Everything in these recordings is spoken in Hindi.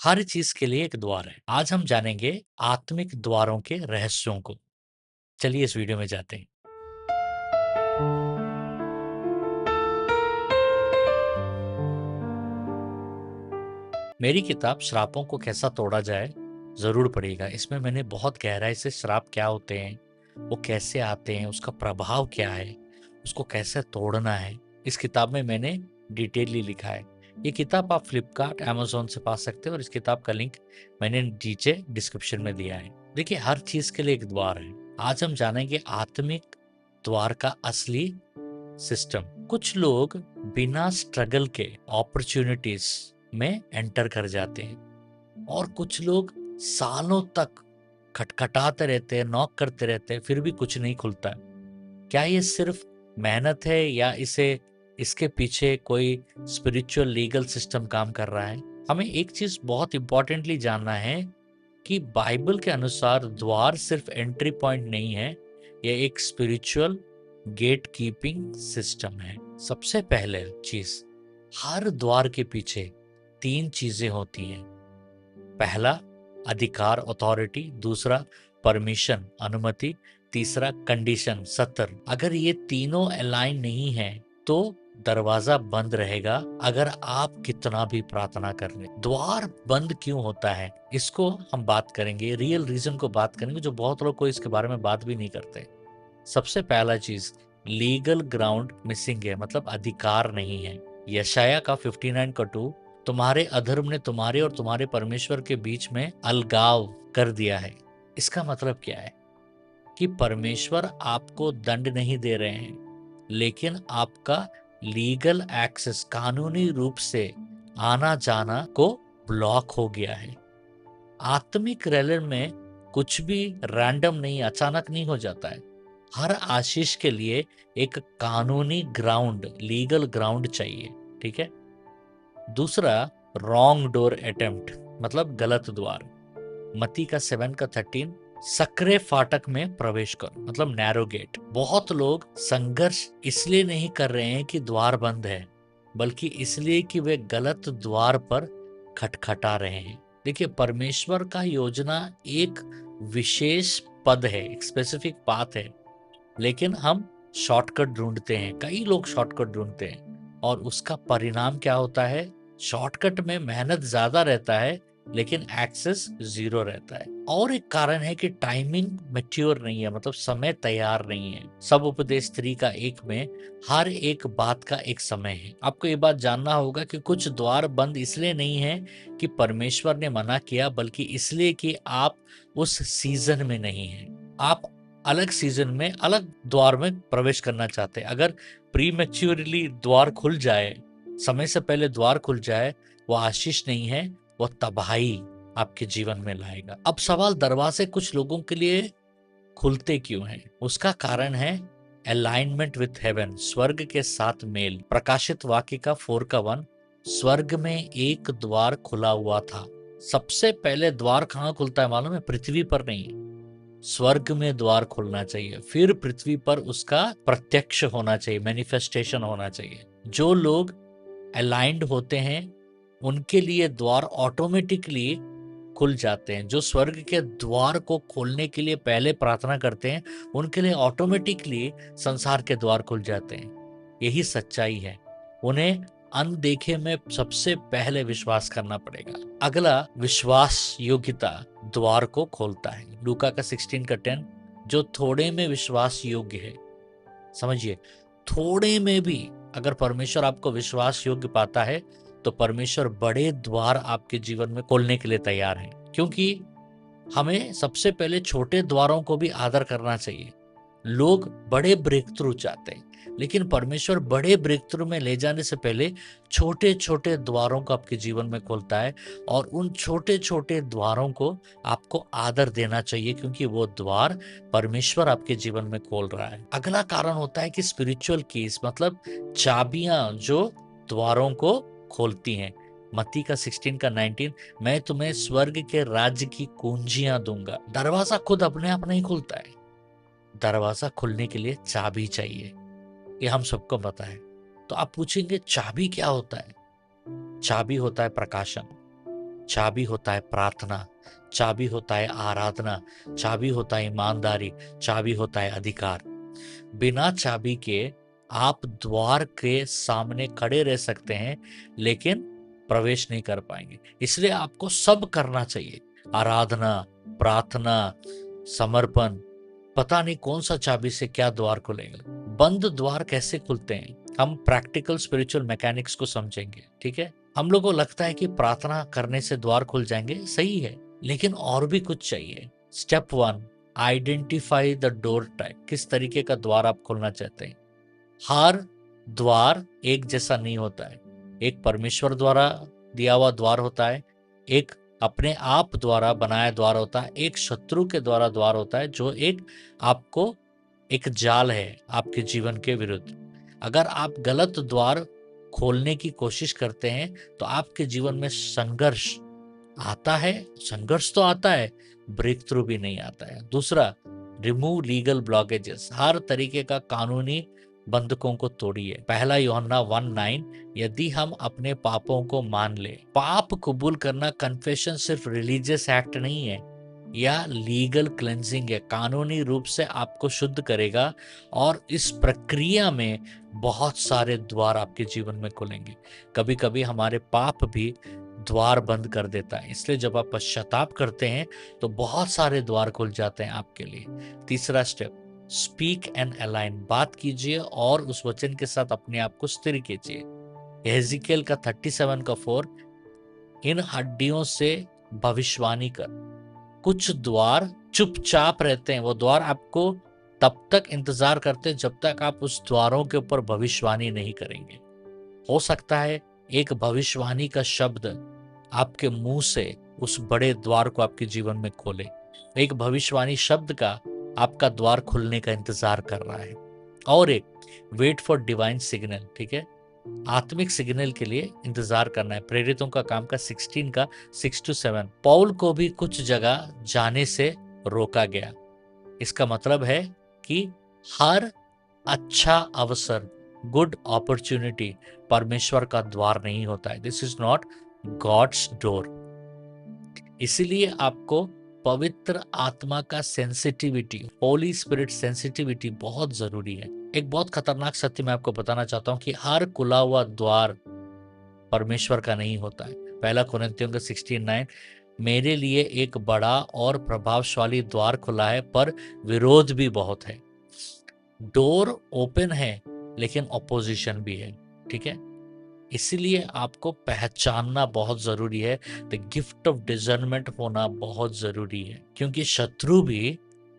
हर चीज के लिए एक द्वार है। आज हम जानेंगे आत्मिक द्वारों के रहस्यों को। चलिए इस वीडियो में जाते हैं। मेरी किताब श्रापों को कैसा तोड़ा जाए जरूर पढ़िएगा। इसमें मैंने बहुत गहराई से श्राप क्या होते हैं, वो कैसे आते हैं, उसका प्रभाव क्या है, उसको कैसे तोड़ना है, इस किताब में मैंने डिटेलली लिखा है। ये किताब आप फ्लिपकार्ट अमेजोन से पा सकते हो और इस किताब का लिंक मैंने नीचे डिस्क्रिप्शन में दिया है। देखिए, हर चीज के लिए एक द्वार है। आज हम जानेंगे आत्मिक द्वार का असली सिस्टम। कुछ लोग बिना स्ट्रगल के अपॉर्चुनिटीज में एंटर कर जाते हैं और कुछ लोग सालों तक खटखटाते रहते हैं, नॉक करते रहते हैं, फिर भी कुछ नहीं खुलता है। क्या ये सिर्फ मेहनत है या इसके पीछे कोई स्पिरिचुअल लीगल सिस्टम काम कर रहा है? हमें एक चीज बहुत इंपॉर्टेंटली जानना है कि बाइबल के अनुसार द्वार सिर्फ एंट्री पॉइंट नहीं है, ये एक स्पिरिचुअल गेट कीपिंग सिस्टम है। सबसे पहले चीज, हर द्वार के पीछे तीन चीजें होती हैं। पहला अधिकार अथॉरिटी, दूसरा परमिशन अनुमति, तीसरा कंडीशन सत्र। अगर ये तीनों अलाइन नहीं है तो दरवाजा बंद रहेगा, अगर आप कितना भी प्रार्थना कर ले। द्वार बंद क्यों होता है, इसको हम बात करेंगे, रियल रीजन को बात करेंगे, जो बहुत लोग को इसके बारे में बात भी नहीं करते। सबसे पहला चीज, लीगल ग्राउंड मिसिंग है, मतलब अधिकार नहीं है। यशाया का 59:2, तुम्हारे अधर्म ने तुम्हारे और तुम्हारे परमेश्वर के बीच में अलगाव कर दिया है। इसका मतलब क्या है कि परमेश्वर आपको दंड नहीं दे रहे हैं, लेकिन आपका लीगल एक्सेस, कानूनी रूप से आना जाना को ब्लॉक हो गया है। आत्मिक रैलन में कुछ भी रैंडम नहीं, अचानक नहीं हो जाता है। हर आशीष के लिए एक कानूनी ग्राउंड, लीगल ग्राउंड चाहिए। ठीक है। दूसरा, रॉन्ग डोर अटेम्प्ट, मतलब गलत द्वार। मत्ती का 7:13, सक्रे फाटक में प्रवेश करो, मतलब नैरो गेट। बहुत लोग संघर्ष इसलिए नहीं कर रहे हैं कि द्वार बंद है, बल्कि इसलिए कि वे गलत द्वार पर खटखटा रहे हैं। देखिए, परमेश्वर का योजना एक विशेष पद है, एक स्पेसिफिक पाथ है, लेकिन हम शॉर्टकट ढूंढते हैं। कई लोग शॉर्टकट ढूंढते हैं और उसका परिणाम क्या होता है? शॉर्टकट में मेहनत ज्यादा रहता है लेकिन एक्सेस जीरो रहता है। और एक कारण है कि टाइमिंग मैच्योर नहीं है, मतलब समय तैयार नहीं है। सब उपदेश 3 का 1 में हर एक बात का एक समय है। आपको ये बात जानना होगा कि कुछ द्वार बंद इसलिए नहीं है कि परमेश्वर ने मना किया, बल्कि इसलिए कि आप उस सीजन में नहीं है। आप अलग सीजन में अलग द्वार में प्रवेश करना चाहते हैं। अगर प्रीमेच्योरली द्वार खुल जाए, समय से पहले द्वार खुल जाए, वो आशीष नहीं है, वो तबाही आपके जीवन में लाएगा। अब सवाल, दरवाजे कुछ लोगों के लिए खुलते क्यों हैं? उसका कारण है अलाइनमेंट विथ हेवन, स्वर्ग के साथ मेल। प्रकाशित वाक्य का 4:1, स्वर्ग में एक द्वार खुला हुआ था। सबसे पहले द्वार कहाँ खुलता है मालूम है? पृथ्वी पर नहीं, स्वर्ग में द्वार खुलना चाहिए, फिर पृथ्वी पर उसका प्रत्यक्ष होना चाहिए, मैनिफेस्टेशन होना चाहिए। जो लोग अलाइंड होते हैं उनके लिए द्वार ऑटोमेटिकली खुल जाते हैं। जो स्वर्ग के द्वार को खोलने के लिए पहले प्रार्थना करते हैं, उनके लिए ऑटोमेटिकली संसार के द्वार खुल जाते हैं। यही सच्चाई है। उन्हें अनदेखे में सबसे पहले विश्वास करना पड़ेगा। अगला, विश्वास योग्यता द्वार को खोलता है। लूका का 16:10, जो थोड़े में विश्वास योग्य है। समझिए, थोड़े में भी अगर परमेश्वर आपको विश्वास योग्य पाता है तो परमेश्वर बड़े द्वार आपके जीवन में खोलने के लिए तैयार है। क्योंकि हमें सबसे पहले छोटे द्वारों को भी आदर करना चाहिए। लोग बड़े ब्रेक थ्रू चाहते हैं, लेकिन परमेश्वर बड़े ब्रेक थ्रू में ले जाने से पहले छोटे छोटे द्वारों को आपके जीवन में खोलता है, और उन छोटे छोटे द्वारों को आपको आदर देना चाहिए, क्योंकि वो द्वार परमेश्वर आपके जीवन में खोल रहा है। अगला कारण होता है कि स्पिरिचुअल कीज, मतलब चाबियां जो द्वारों को खोलती हैं। मत्ती का 16:19, मैं तुम्हें स्वर्ग के राज्य की कुंजियां दूंगा। दरवाजा खुद अपने आप नहीं खुलता है, दरवाजा खुलने के लिए चाबी चाहिए। ये हम सबको पता है। तो आप पूछेंगे चाबी क्या होता है? चाबी होता है प्रकाशन। चाबी होता है प्रार्थना, चाबी होता है आराधना, चाबी होता है ईमानदारी, चाबी होता है अधिकार। बिना चाबी के आप द्वार के सामने खड़े रह सकते हैं लेकिन प्रवेश नहीं कर पाएंगे। इसलिए आपको सब करना चाहिए, आराधना, प्रार्थना, समर्पण। पता नहीं कौन सा चाबी से क्या द्वार खुलेगा। बंद द्वार कैसे खुलते हैं, हम प्रैक्टिकल स्पिरिचुअल मैकेनिक्स को समझेंगे। ठीक है, हम लोगों को लगता है कि प्रार्थना करने से द्वार खुल जाएंगे, सही है, लेकिन और भी कुछ चाहिए। Step 1, identify the door type. किस तरीके का द्वार आप खोलना चाहते हैं। हर द्वार एक जैसा नहीं होता है। एक परमेश्वर द्वारा दिया हुआ द्वार होता है, एक अपने आप द्वारा बनाया द्वार होता है, एक शत्रु के द्वारा द्वार होता है जो एक आपको एक जाल है आपके जीवन के विरुद्ध। अगर आप गलत द्वार खोलने की कोशिश करते हैं तो आपके जीवन में संघर्ष आता है, संघर्ष तो आता है, ब्रेक थ्रू भी नहीं आता है। दूसरा, रिमूव लीगल ब्लॉकेजेस। हर तरीके का कानूनी बंधकों को तोड़िए। पहला यूहन्ना 1:9, यदि हम अपने पापों को मान ले। पाप कबूल करना, कन्फेशन सिर्फ रिलीजियस एक्ट नहीं है या लीगल क्लेंजिंग है, कानूनी रूप से आपको शुद्ध करेगा। और इस प्रक्रिया में बहुत सारे द्वार आपके जीवन में खुलेंगे। कभी कभी हमारे पाप भी द्वार बंद कर देता है, इसलिए जब आप पश्चाताप करते हैं तो बहुत सारे द्वार खुल जाते हैं आपके लिए। तीसरा स्टेप, स्पीक एंड अलाइन। बात कीजिए और उस वचन के साथ अपने आप को स्थिर कीजिए। हेजिकेल का 37:4, इन हड्डियों से भविष्यवाणी कर। कुछ द्वार चुपचाप रहते हैं, वो द्वार आपको तब तक इंतजार करते हैं जब तक आप उस द्वारों के ऊपर भविष्यवाणी नहीं करेंगे। हो सकता है एक भविष्यवाणी का शब्द आपके मुंह से उस बड़े द्वार को आपके जीवन में खोले। एक भविष्यवाणी शब्द का आपका द्वार खुलने का इंतजार कर रहा है। और एक, वेट फॉर डिवाइन सिग्नल। ठीक है, आत्मिक सिग्नल के लिए इंतजार करना है। प्रेरितों का काम का 16 का 6-7, पौल को भी कुछ जगह जाने से रोका गया। इसका मतलब है कि हर अच्छा अवसर, गुड अपॉर्चुनिटी परमेश्वर का द्वार नहीं होता है। This is not God's door. इसीलिए आपको पवित्र आत्मा का सेंसिटिविटी, होली स्पिरिट सेंसिटिविटी बहुत जरूरी है। एक बहुत खतरनाक सत्य मैं आपको बताना चाहता हूं कि हर खुला हुआ द्वार परमेश्वर का नहीं होता है। पहला कुरिन्थियों का 16:9, मेरे लिए एक बड़ा और प्रभावशाली द्वार खुला है पर विरोध भी बहुत है। डोर ओपन है लेकिन ऑपोजिशन भी है। ठीक है, इसीलिए आपको पहचानना बहुत जरूरी है। द गिफ्ट ऑफ डिजर्नमेंट होना बहुत जरूरी है, क्योंकि शत्रु भी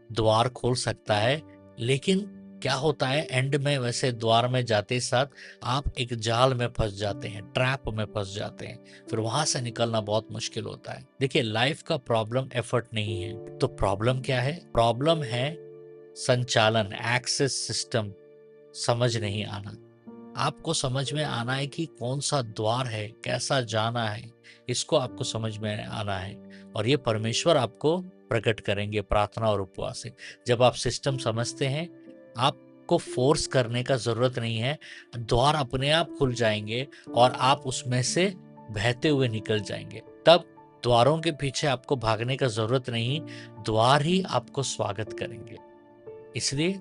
द्वार खोल सकता है, लेकिन क्या होता है एंड में, वैसे द्वार में जाते साथ आप एक जाल में फंस जाते हैं, ट्रैप में फंस जाते हैं, फिर वहां से निकलना बहुत मुश्किल होता है। देखिए, लाइफ का प्रॉब्लम एफर्ट नहीं है, तो प्रॉब्लम क्या है? प्रॉब्लम है संचालन, एक्सेस सिस्टम समझ नहीं आना। आपको समझ में आना है कि कौन सा द्वार है, कैसा जाना है, इसको आपको समझ में आना है। और ये परमेश्वर आपको प्रकट करेंगे प्रार्थना और उपवास से। जब आप सिस्टम समझते हैं, आपको फोर्स करने का जरूरत नहीं है, द्वार अपने आप खुल जाएंगे और आप उसमें से बहते हुए निकल जाएंगे। तब द्वारों के पीछे आपको भागने का जरूरत नहीं, द्वार ही आपको स्वागत करेंगे। इसलिए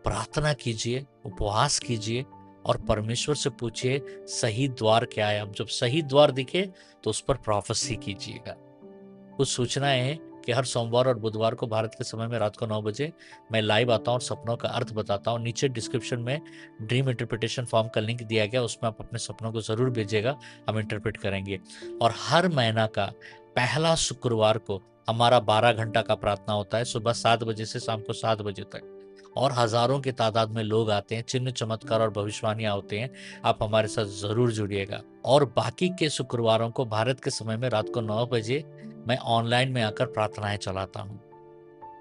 प्रार्थना कीजिए, उपवास कीजिए और परमेश्वर से पूछिए सही द्वार क्या है। अब जब सही द्वार दिखे तो उस पर प्रोफेसी कीजिएगा। कुछ सूचनाएं हैं कि हर सोमवार और बुधवार को भारत के समय में रात को 9 बजे मैं लाइव आता हूं और सपनों का अर्थ बताता हूं। नीचे डिस्क्रिप्शन में ड्रीम इंटरप्रिटेशन फॉर्म का लिंक दिया गया, उसमें आप अपने सपनों को जरूर भेजिएगा, हम इंटरप्रेट करेंगे। और हर महीना का पहला शुक्रवार को हमारा 12 घंटा का प्रार्थना होता है, सुबह 7 बजे से शाम को 7 बजे तक, और हजारों की तादाद में लोग आते हैं, चिन्ह चमत्कार और भविष्यवाणियां होते हैं। आप हमारे साथ जरूर जुड़िएगा। और बाकी के शुक्रवारों को भारत के समय में रात को 9 बजे मैं ऑनलाइन में आकर प्रार्थनाएं चलाता हूं।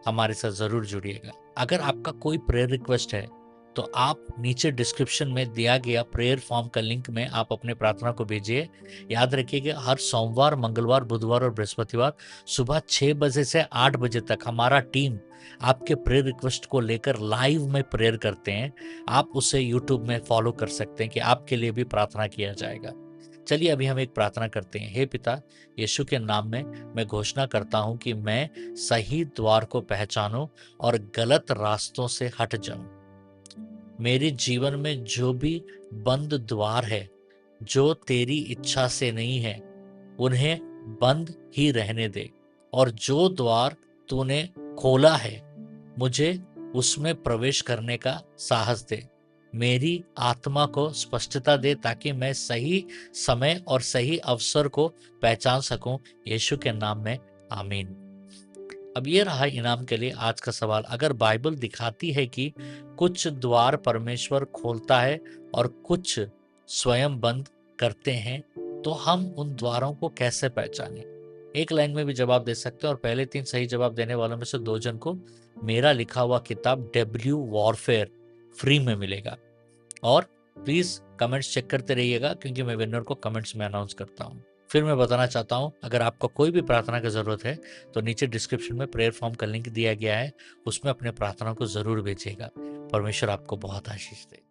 हमारे साथ जरूर जुड़िएगा। अगर आपका कोई प्रेयर रिक्वेस्ट है तो आप नीचे डिस्क्रिप्शन में दिया गया प्रेयर फॉर्म का लिंक में आप अपने प्रार्थना को भेजिए। याद रखिएगा, हर सोमवार, मंगलवार, बुधवार और बृहस्पतिवार सुबह 6 बजे से 8 बजे तक हमारा टीम आपके प्रेयर रिक्वेस्ट को लेकर लाइव में प्रेयर करते हैं। आप उसे यूट्यूब में फॉलो कर सकते हैं कि आपके लिए भी प्रार्थना किया जाएगा। चलिए अभी हम एक प्रार्थना करते हैं। हे पिता, यीशु के नाम में मैं घोषणा करता हूं कि मैं सही द्वार को पहचानूं और गलत रास्तों से हट जाऊं। मेरे जीवन में जो भी बंद द्वार है, जो तेरी इच्छा से नहीं है, उन्हें बंद ही रहने दे, और जो द्वार तूने खोला है, मुझे उसमें प्रवेश करने का साहस दे। मेरी आत्मा को स्पष्टता दे ताकि मैं सही समय और सही अवसर को पहचान सकूं। यीशु के नाम में आमीन। अब ये रहा इनाम के लिए आज का सवाल। अगर बाइबल दिखाती है कि कुछ द्वार परमेश्वर खोलता है और कुछ स्वयं बंद करते हैं, तो हम उन द्वारों को कैसे पहचानें? एक लाइन में भी जवाब दे सकते हैं, और पहले 3 सही जवाब देने वालों में से 2 जन को मेरा लिखा हुआ किताब डब्ल्यू वॉरफेयर फ्री में मिलेगा। और प्लीज कमेंट्स चेक करते रहिएगा, क्योंकि मैं विनर को कमेंट्स में अनाउंस करता हूँ। फिर मैं बताना चाहता हूँ, अगर आपको कोई भी प्रार्थना की जरूरत है तो नीचे डिस्क्रिप्शन में प्रेयर फॉर्म का लिंक दिया गया है, उसमें अपने प्रार्थना को जरूर भेजिएगा। परमेश्वर आपको बहुत आशीष दे।